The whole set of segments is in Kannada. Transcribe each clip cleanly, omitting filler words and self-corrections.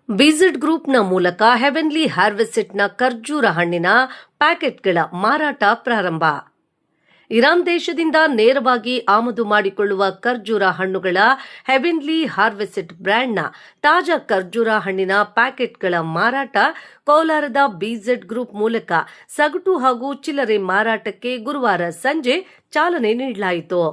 ಬಿಜೆಡ್ ಗ್ರೂಪ್ನ ಮೂಲಕ ಹೆವೆನ್ಲಿ ಹಾರ್ವೆಸ್ಟ್ನ ಖರ್ಜೂರ ಹಣ್ಣಿನ ಪ್ಯಾಕೆಟ್ಗಳ ಮಾರಾಟ ಪ್ರಾರಂಭ. ಇರಾನ್ ದೇಶದಿಂದ ನೇರವಾಗಿ ಆಮದು ಮಾಡಿಕೊಳ್ಳುವ ಖರ್ಜೂರ ಹಣ್ಣುಗಳ ಹೆವೆನ್ಲಿ ಹಾರ್ವೆಸ್ಟ್ ಬ್ರ್ಯಾಂಡ್ನ ತಾಜಾ ಖರ್ಜೂರ ಹಣ್ಣಿನ ಪ್ಯಾಕೆಟ್ಗಳ ಮಾರಾಟ ಕೋಲಾರದ ಬಿಜೆಡ್ ಗ್ರೂಪ್ ಮೂಲಕ ಸಗಟು ಹಾಗೂ ಚಿಲ್ಲರೆ ಮಾರಾಟಕ್ಕೆ ಗುರುವಾರ ಸಂಜೆ ಚಾಲನೆ ನೀಡಲಾಯಿತು.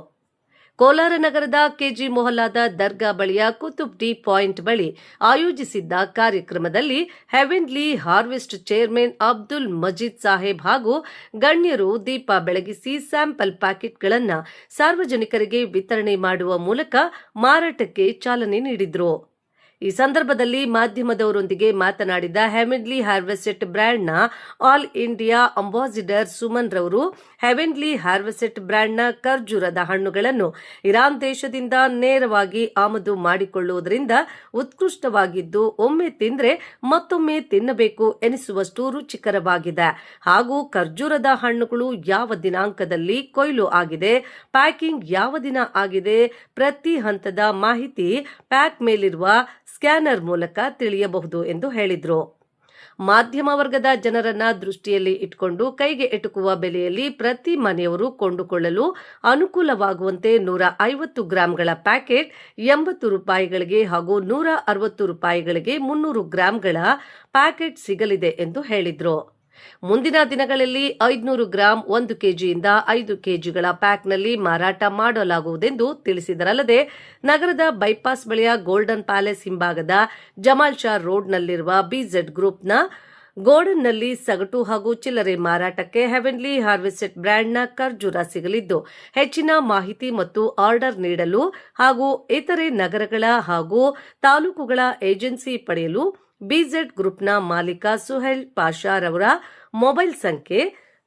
ಕೋಲಾರ ನಗರದ ಕೆಜಿ ಮೊಹಲ್ಲಾದ ದರ್ಗಾ ಬಳಿಯ ಕುತುಬ್ ಟಿ ಪಾಯಿಂಟ್ ಬಳಿ ಆಯೋಜಿಸಿದ್ದ ಕಾರ್ಯಕ್ರಮದಲ್ಲಿ ಹೆವೆನ್ಲಿ ಹಾರ್ವೆಸ್ಟ್ ಚೇರ್ಮನ್ ಅಬ್ದುಲ್ ಮಜೀದ್ ಸಾಹೇಬ್ ಹಾಗೂ ಗಣ್ಯರು ದೀಪ ಬೆಳಗಿಸಿ ಸ್ಯಾಂಪಲ್ ಪ್ಯಾಕೆಟ್ಗಳನ್ನು ಸಾರ್ವಜನಿಕರಿಗೆ ವಿತರಣೆ ಮಾಡುವ ಮೂಲಕ ಮಾರಾಟಕ್ಕೆ ಚಾಲನೆ ನೀಡಿದರು. ಈ ಸಂದರ್ಭದಲ್ಲಿ ಮಾಧ್ಯಮದವರೊಂದಿಗೆ ಮಾತನಾಡಿದ ಹೆವೆನ್ಲಿ ಹಾರ್ವೆಸ್ಟ್ ಬ್ರ್ಯಾಂಡ್ನ ಆಲ್ ಇಂಡಿಯಾ ಅಂಬಾಸಿಡರ್ ಸುಮನ್ ರವರು ಹೆವೆನ್ಲಿ ಹಾರ್ವೆಸ್ಟ್ ಬ್ರ್ಯಾಂಡ್ನ ಖರ್ಜೂರದ ಹಣ್ಣುಗಳನ್ನು ಇರಾನ್ ದೇಶದಿಂದ ನೇರವಾಗಿ ಆಮದು ಮಾಡಿಕೊಳ್ಳುವುದರಿಂದ ಉತ್ಕೃಷ್ಟವಾಗಿದ್ದು ಒಮ್ಮೆ ತಿಂದರೆ ಮತ್ತೊಮ್ಮೆ ತಿನ್ನಬೇಕು ಎನಿಸುವಷ್ಟು ರುಚಿಕರವಾಗಿದೆ ಹಾಗೂ ಖರ್ಜೂರದ ಹಣ್ಣುಗಳು ಯಾವ ದಿನಾಂಕದಲ್ಲಿ ಕೊಯ್ಲು ಆಗಿದೆ, ಪ್ಯಾಕಿಂಗ್ ಯಾವ ದಿನ ಆಗಿದೆ, ಪ್ರತಿ ಹಂತದ ಮಾಹಿತಿ ಪ್ಯಾಕ್ ಮೇಲಿರುವ ಸ್ಕ್ಯಾನರ್ ಮೂಲಕ ತಿಳಿಯಬಹುದು ಎಂದು ಹೇಳಿದರು. ಮಾಧ್ಯಮ ವರ್ಗದ ಜನರನ್ನ ದೃಷ್ಟಿಯಲ್ಲಿ ಇಟ್ಟುಕೊಂಡು ಕೈಗೆ ಎಟುಕುವ ಬೆಲೆಯಲ್ಲಿ ಪ್ರತಿ ಮನೆಯವರು ಕೊಂಡುಕೊಳ್ಳಲು ಅನುಕೂಲವಾಗುವಂತೆ 150 ಗ್ರಾಂಗಳ ಪ್ಯಾಕೆಟ್ 80 ರೂಪಾಯಿಗಳಿಗೆ ಹಾಗೂ 160 ರೂಪಾಯಿಗಳಿಗೆ 300 ಗ್ರಾಂಗಳ ಪ್ಯಾಕೆಟ್ ಸಿಗಲಿದೆ ಎಂದು ಹೇಳಿದರು. ಮುಂದಿನ ದಿನಗಳಲ್ಲಿ 500 ಗ್ರಾಂ 1 ಕೆಜಿಯಿಂದ 5 ಕೆಜಿಗಳ ಪ್ಯಾಕ್ನಲ್ಲಿ ಮಾರಾಟ ಮಾಡಲಾಗುವುದೆಂದು ತಿಳಿಸಿದರಲ್ಲದೆ ನಗರದ ಬೈಪಾಸ್ ಬಳಿಯ ಗೋಲ್ಡನ್ ಪ್ಯಾಲೇಸ್ ಹಿಂಭಾಗದ ಜಮಾಲ್ ಶಾ ರೋಡ್ನಲ್ಲಿರುವ ಬಿಜೆಡ್ ಗ್ರೂಪ್ನ ಗೋಡನ್ನಲ್ಲಿ ಸಗಟು ಹಾಗೂ ಚಿಲ್ಲರೆ ಮಾರಾಟಕ್ಕೆ ಹೆವೆನ್ಲಿ ಹಾರ್ವೆಸ್ಟ್ ಬ್ರ್ಯಾಂಡ್ನ ಖರ್ಜೂರ ಸಿಗಲಿದ್ದು, ಹೆಚ್ಚಿನ ಮಾಹಿತಿ ಮತ್ತು ಆರ್ಡರ್ ನೀಡಲು ಹಾಗೂ ಇತರೆ ನಗರಗಳ ಹಾಗೂ ತಾಲೂಕುಗಳ ಏಜೆನ್ಸಿ ಪಡೆಯಲು ಬಿಜೆಡ್ ಗ್ರೂಪ್ನ ಮಾಲೀಕ ಸುಹೇಲ್ ಪಾಷಾ ರವರ ಮೊಬೈಲ್ ಸಂಖ್ಯೆ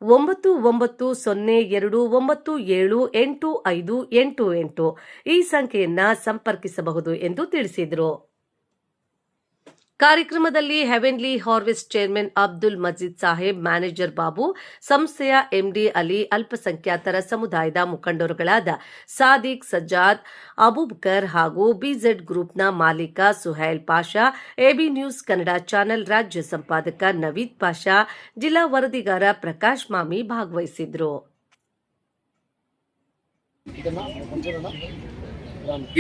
9920978588 ಈ ಸಂಖ್ಯೆಯನ್ನ ಸಂಪರ್ಕಿಸಬಹುದು ಎಂದು ತಿಳಿಸಿದರು. ಕಾರ್ಯಕ್ರಮದಲ್ಲಿ ಹೆವೆನ್ಲಿ ಹಾರ್ವೆಸ್ಟ್ ಚೇರ್ಮನ್ ಅಬ್ದುಲ್ ಮಜೀದ್ ಸಾಹೇಬ್, ಮ್ಯಾನೇಜರ್ ಬಾಬು, ಸಂಸ್ಥೆಯ ಎಂಡಿ ಅಲಿ, ಅಲ್ಪಸಂಖ್ಯಾತರ ಸಮುದಾಯದ ಮುಖಂಡರುಗಳಾದ ಸಾದಿಕ್, ಸಜ್ಜಾದ್, ಅಬೂಬಕರ್ ಹಾಗೂ ಬಿಜೆಡ್ ಗ್ರೂಪ್ನ ಮಾಲೀಕ Suhail Pasha, AB news Kannada channel ರಾಜ್ಯ ಸಂಪಾದಕ ನವೀದ್ ಪಾಷಾ, ಜಿಲ್ಲಾ ವರದಿಗಾರ ಪ್ರಕಾಶ್ ಮಾಮಿ ಭಾಗವಹಿಸಿದ್ರು.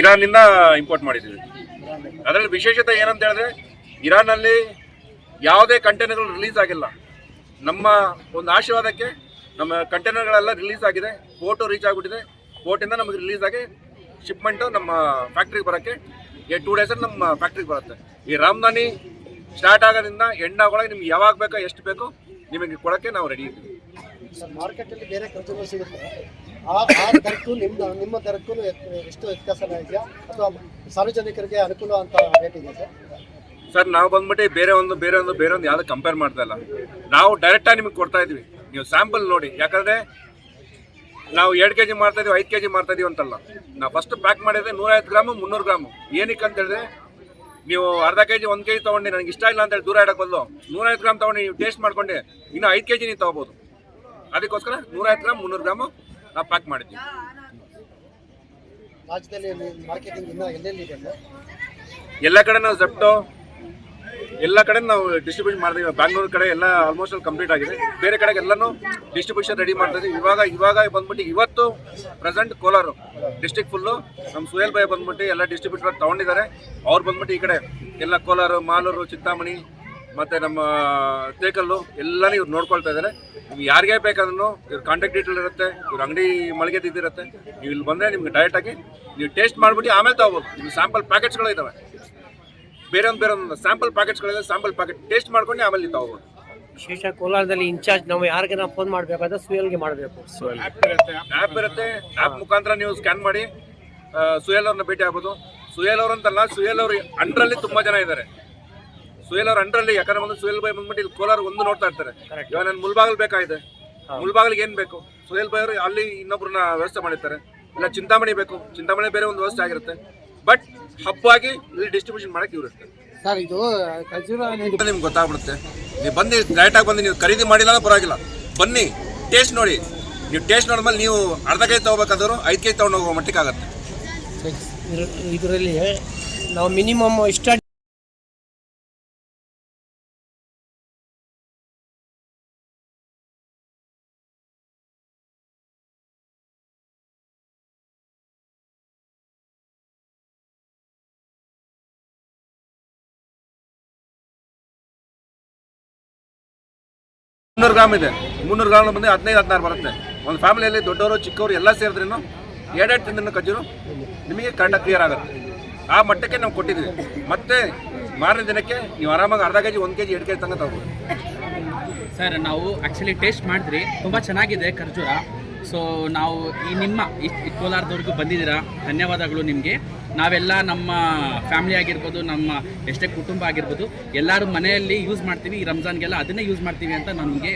ಇರಾನ್ನಿಂದ ಇಂಪೋರ್ಟ್ ಮಾಡಿದ್ದೀವಿ. ಅದರಲ್ಲಿ ವಿಶೇಷತೆ ಏನಂತ ಹೇಳಿದ್ರೆ, ಇರಾನ್ನಲ್ಲಿ ಯಾವುದೇ ಕಂಟೈನರ್ಗಳು ರಿಲೀಸ್ ಆಗಿಲ್ಲ. ನಮ್ಮ ಒಂದು ಆಶೀರ್ವಾದಕ್ಕೆ ನಮ್ಮ ಕಂಟೈನರ್ಗಳೆಲ್ಲ ರಿಲೀಸ್ ಆಗಿದೆ. ಪೋರ್ಟು ರೀಚ್ ಆಗಿಬಿಟ್ಟಿದೆ. ಪೋರ್ಟಿಂದ ನಮಗೆ ರಿಲೀಸ್ ಆಗಿ ಶಿಪ್ಮೆಂಟು ನಮ್ಮ ಫ್ಯಾಕ್ಟ್ರಿಗೆ ಬರೋಕ್ಕೆ 2 ಡೇಸಲ್ಲಿ ನಮ್ಮ ಫ್ಯಾಕ್ಟ್ರಿಗೆ ಬರುತ್ತೆ. ಈ ರಾಮದಾನಿ ಸ್ಟಾರ್ಟ್ ಆಗೋದ್ರಿಂದ ಎಣ್ಣಾಗೊಳಗೆ ನಿಮ್ಗೆ ಯಾವಾಗ ಬೇಕೋ ಎಷ್ಟು ಬೇಕೋ ನಿಮಗೆ ಕೊಡೋಕ್ಕೆ ನಾವು ರೆಡಿ ಇದ್ದೀವಿ. ಸರ್, ಮಾರ್ಕೆಟಲ್ಲಿ ಬೇರೆ ಖರ್ಚು ಸಿಗುತ್ತೆ. ಆ ದರಕ್ಕೂ ನಿಮ್ಮ ದರಕ್ಕೂ ಎಷ್ಟು ವ್ಯತ್ಯಾಸ ಇದೆಯಾ ಅಥವಾ ಸಾರ್ವಜನಿಕರಿಗೆ ಅನುಕೂಲ ಅಂತ ರೇಟ್ ಇದೆ ಸರ್? ನಾವು ಬಂದ್ಬಿಟ್ಟು ಬೇರೆ ಒಂದು ಯಾವ್ದು ಕಂಪೇರ್ ಮಾಡ್ತಾ ಇಲ್ಲ. ನಾವು ಡೈರೆಕ್ಟಾಗಿ ನಿಮಗೆ ಕೊಡ್ತಾ ಇದ್ವಿ. ನೀವು ಸ್ಯಾಂಪಲ್ ನೋಡಿ. ಯಾಕಂದರೆ ನಾವು 2 ಕೆಜಿ ಮಾಡ್ತಾ ಇದೀವಿ, 5 ಕೆಜಿ ಮಾಡ್ತಾ ಇದೀವಿ ಅಂತಲ್ಲ. ನಾವು ಫಸ್ಟ್ ಪ್ಯಾಕ್ ಮಾಡಿದ್ರೆ 150 ಗ್ರಾಮು 300 ಗ್ರಾಮು. ಏನಕ್ಕೆ ಅಂತ ಹೇಳಿದ್ರೆ, ನೀವು ಅರ್ಧ ಕೆಜಿ 1 ಕೆಜಿ ತೊಗೊಂಡು ನನಗೆ ಇಷ್ಟ ಇಲ್ಲ ಅಂತೇಳಿ ದೂರ ಇಡಕ್ಕೆ ಬದಲು 150 ಗ್ರಾಮ್ ತೊಗೊಂಡು ನೀವು ಟೇಸ್ಟ್ ಮಾಡ್ಕೊಂಡು ಇನ್ನು 5 ಕೆಜಿ ನೀವು ತೊಗೋಬೋದು. ಅದಕ್ಕೋಸ್ಕರ 150 ಗ್ರಾಮ್ 300 ಗ್ರಾಮು ನಾವು ಪ್ಯಾಕ್ ಮಾಡಿದ್ವಿ. ರಾಜ್ಯದಲ್ಲಿ ಮಾರ್ಕೆಟಿಂಗ್ ಇನ್ನೂ ಎಲ್ಲೆಲ್ಲಿ ಇದೆ ಸರ್? ಎಲ್ಲ ಕಡೆ ನಾವು ಜೆಪ್ಟೋ ಎಲ್ಲ ಕಡೆ ನಾವು ಡಿಸ್ಟ್ರಿಬ್ಯೂಷನ್ ಮಾಡ್ತೀವಿ. ಬ್ಯಾಂಗ್ಳೂರು ಕಡೆ ಎಲ್ಲ ಆಲ್ಮೋಸ್ಟ್ ಅಲ್ಲಿ ಕಂಪ್ಲೀಟ್ ಆಗಿದೆ. ಬೇರೆ ಕಡೆಗೆ ಎಲ್ಲನೂ ಡಿಸ್ಟ್ರಿಬ್ಯೂಷನ್ ರೆಡಿ ಮಾಡ್ತಾ ಇದ್ದೀವಿ. ಇವಾಗ ಬಂದ್ಬಿಟ್ಟು ಇವತ್ತು ಪ್ರೆಸೆಂಟ್ ಕೋಲಾರ ಡಿಸ್ಟ್ರಿಕ್ಟ್ ಫುಲ್ಲು ನಮ್ಮ ಸುಹೇಲ್ ಭಾಯ್ ಬಂದ್ಬಿಟ್ಟು ಎಲ್ಲ ಡಿಸ್ಟ್ರಿಬ್ಯೂಟರ್ ತೊಗೊಂಡಿದ್ದಾರೆ. ಅವ್ರು ಬಂದ್ಬಿಟ್ಟು ಈ ಕಡೆ ಎಲ್ಲ ಕೋಲಾರ, ಮಾಲೂರು, ಚಿಂತಾಮಣಿ ಮತ್ತು ನಮ್ಮ ತೇಕಲ್ಲು ಎಲ್ಲನೂ ಇವ್ರು ನೋಡ್ಕೊಳ್ತಾ ಇದ್ದಾರೆ. ನೀವು ಯಾರಿಗೇ ಬೇಕಾದ್ರೂ ಇವ್ರ ಕಾಂಟ್ಯಾಕ್ಟ್ ಡೀಟೇಲ್ ಇರುತ್ತೆ, ಇವ್ರ ಅಂಗಡಿ ಮಳಿಗೆ ಇದ್ದಿರುತ್ತೆ. ನೀವು ಇಲ್ಲಿ ಬಂದರೆ ನಿಮ್ಗೆ ಡೈರೆಕ್ಟಾಗಿ ನೀವು ಟೇಸ್ಟ್ ಮಾಡಿಬಿಟ್ಟು ಆಮೇಲೆ ತೊಗೋಬೋದು. ನಿಮ್ಗೆ ಸ್ಯಾಂಪಲ್ ಪ್ಯಾಕೆಟ್ಸ್ಗಳು ಇದ್ದಾವೆ. ಬೇರೆ ಒಂದು ಸ್ಯಾಂಪಲ್ ಪ್ಯಾಕೆಟ್ಸ್ಗಳಿದೆ. ಸ್ಯಾಂಪಲ್ ಪ್ಯಾಕೆಟ್ ಟೇಸ್ಟ್ ಮಾಡ್ಕೊಂಡು ಆಮೇಲೆ ನೀವು ತೊಗೋಬೋದು. ವಿಶೇಷ ಕೋಲಾರದಲ್ಲಿ ಇನ್ಚಾರ್ಜ್ ನಾವು ಯಾರಿಗೆ ನಾವು ಫೋನ್ ಮಾಡಬೇಕಾದ್ರೆ ಸುಹೇಲ್ಗೆ ಮಾಡಬೇಕು. ಆ್ಯಪ್ ಇರುತ್ತೆ. ಆ್ಯಪ್ ಮುಖಾಂತರ ನೀವು ಸ್ಕ್ಯಾನ್ ಮಾಡಿ ಸುಹೇಲ್ ಅವ್ರನ್ನ ಭೇಟಿ ಆಗ್ಬೋದು. ಸುಹೇಲ್ ಅವ್ರು ಅಂತಲ್ಲ, ಸುಹೇಲ್ ಅವ್ರ ಅಂಡ್ರಲ್ಲಿ ತುಂಬ ಜನ ಇದ್ದಾರೆ. ಸುಹೇಲ್ ಅವ್ರ ಅಂಡ್ರಲ್ಲಿ, ಯಾಕಂದ್ರೆ ಒಂದು ಸುಹೇಲ್ ಭಾಯ್ ಬಂದ್ಬಿಟ್ಟು ಇಲ್ಲಿ ಕೋಲಾರ ಒಂದು ನೋಡ್ತಾ ಇರ್ತಾರೆ. ಇವಾಗ ನಾನು ಮುಲ್ಬಾಗಲ್ ಬೇಕಾಗಿದೆ, ಮುಲ್ಬಾಗಲ್ಗೆ ಏನು ಬೇಕು ಸುಹೇಲ್ ಭಾಯ್ ಅವರು ಅಲ್ಲಿ ಇನ್ನೊಬ್ರನ್ನ ವ್ಯವಸ್ಥೆ ಮಾಡಿರ್ತಾರೆ. ಇಲ್ಲ ಚಿಂತಾಮಣಿ ಬೇಕು, ಚಿಂತಾಮಣಿ ಬೇರೆ ಒಂದು ವ್ಯವಸ್ಥೆ ಆಗಿರುತ್ತೆ. ಬಟ್ ಹಬ್ಬಾಗಿ ಇಲ್ಲಿ ಡಿಸ್ಟ್ರಿಬ್ಯೂಷನ್ ಮಾಡಕ್ಕೆ ಇವ್ರು ಇರ್ತಾರೆ ಸರ್. ಇದು ನಿಮ್ಗೆ ಗೊತ್ತಾಗ್ಬಿಡುತ್ತೆ. ನೀವು ಬಂದು ಡೈರೆಕ್ಟಾಗಿ ಬಂದು ನೀವು ಖರೀದಿ ಮಾಡಿಲ್ಲ ಪರವಾಗಿಲ್ಲ, ಬನ್ನಿ ಟೇಸ್ಟ್ ನೋಡಿ. ನೀವು ಟೇಸ್ಟ್ ನೋಡಿದ್ಮೇಲೆ ನೀವು ಅರ್ಧ ಕೆಜಿ ತೊಗೋಬೇಕಾದ್ರು 5 ಕೆಜಿ ತೊಗೊಂಡು ಹೋಗೋ ಮಟ್ಟಿಗೆ ಆಗುತ್ತೆ. ಇದರಲ್ಲಿ ನಾವು ಮಿನಿಮಮ್ ಇಷ್ಟ 300 ಗ್ರಾಮ್ ಇದೆ. 300 ಗ್ರಾಮ್ ಬಂದು 15-16 ಬರುತ್ತೆ. ಒಂದು ಫ್ಯಾಮಿಲಿಯಲ್ಲಿ ದೊಡ್ಡವರು ಚಿಕ್ಕವರು ಎಲ್ಲ ಸೇರಿದ್ರೂ ಎರಡೆರಡು ತಿಂದಿನ ಖರ್ಜೂರು ನಿಮಗೆ ಕರೆಕ್ಟಾಗಿ ಕ್ಲಿಯರ್ ಆಗುತ್ತೆ. ಆ ಮಟ್ಟಕ್ಕೆ ನಾವು ಕೊಟ್ಟಿದ್ದೀವಿ. ಮತ್ತೆ ಮಾರನೇ ದಿನಕ್ಕೆ ನೀವು ಆರಾಮಾಗಿ ಅರ್ಧ ಕೆಜಿ 1 ಕೆಜಿ 2 ಕೆಜಿ ತನಕ ತಗೋಬೋದು. ಸರ್ ನಾವು ಆ್ಯಕ್ಚುಲಿ ಟೇಸ್ಟ್ ಮಾಡಿದ್ರಿ, ತುಂಬ ಚೆನ್ನಾಗಿದೆ ಖರ್ಜೂರ. ಸೊ ನಾವು ನಿಮ್ಮ ಕೋಲಾರದವ್ರಿಗೂ ಬಂದಿದ್ದೀರಾ, ಧನ್ಯವಾದಗಳು ನಿಮಗೆ. ನಾವೆಲ್ಲ ನಮ್ಮ ಫ್ಯಾಮಿಲಿ ಆಗಿರ್ಬೋದು, ನಮ್ಮ ಎಷ್ಟೇ ಕುಟುಂಬ ಆಗಿರ್ಬೋದು, ಎಲ್ಲರೂ ಮನೆಯಲ್ಲಿ ಯೂಸ್ ಮಾಡ್ತೀವಿ. ಈ ರಂಜಾನ್ಗೆಲ್ಲ ಅದನ್ನೇ ಯೂಸ್ ಮಾಡ್ತೀವಿ ಅಂತ ನನಗೆ